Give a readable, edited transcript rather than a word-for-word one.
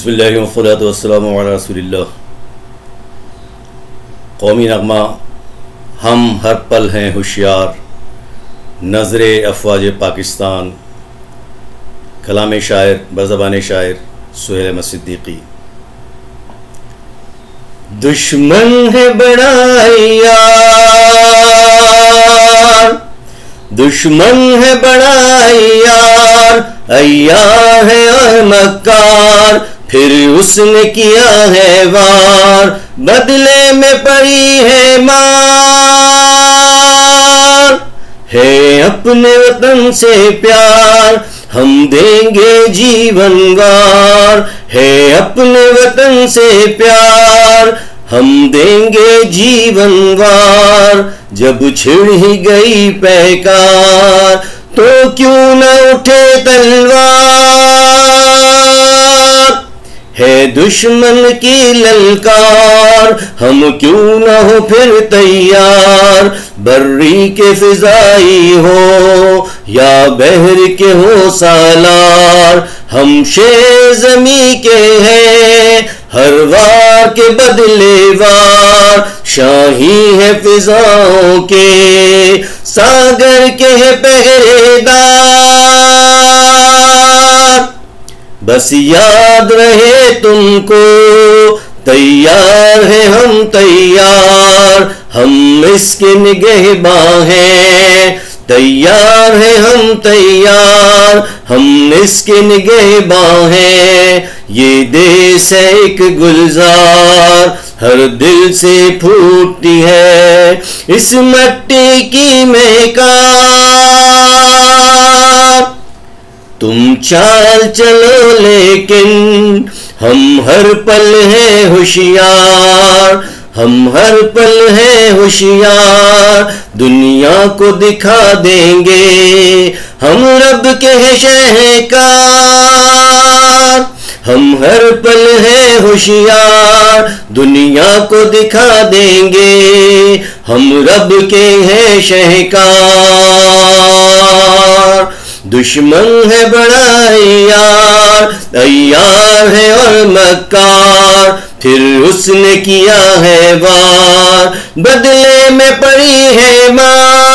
बिस्मिल्लाहि वस्सलातु वस्सलामु अला रसूलिल्लाह। कौमी नगमा हम हर पल हैं होशियार, नज़रे अफवाज पाकिस्तान। कलाम शायर बज़बान शायर सुहेल अहमद सिद्दीकी। दुश्मन है बड़ा यार, दुश्मन है बड़ा यार, अय्यार है और मक्कार, फिर उसने किया है वार, बदले में पड़ी है मार। है अपने वतन से प्यार, हम देंगे जीवन वार। है अपने वतन से प्यार, हम देंगे जीवन वार। जब छिड़ ही गई पैकार, तो क्यों न उठे तलवार। है दुश्मन की ललकार, हम क्यों न हो फिर तैयार। बर्री के फिजाई हो या बहर के हो सालार, हम शेर जमी के हैं हर वार के बदले वार। शाही है फिजाओं के, सागर के है पहरेदार। बस याद रहे तुमको, तैयार है हम तैयार, हम इसके निगहबां हैं। तैयार है हम तैयार, हम इसके निगहबां हैं। ये देश है एक गुलजार, हर दिल से फूटती है इस मट्टी की महकार। तुम चाल चलो लेकिन हम हर पल हैं होशियार। हम हर पल हैं होशियार, दुनिया को दिखा देंगे हम रब के हैं शहकार। हम हर पल हैं होशियार, दुनिया को दिखा देंगे हम रब के हैं शहकार। दुश्मन है बड़ा यार, अय्यार है और मक्कार, फिर उसने किया है वार, बदले में पड़ी है मार।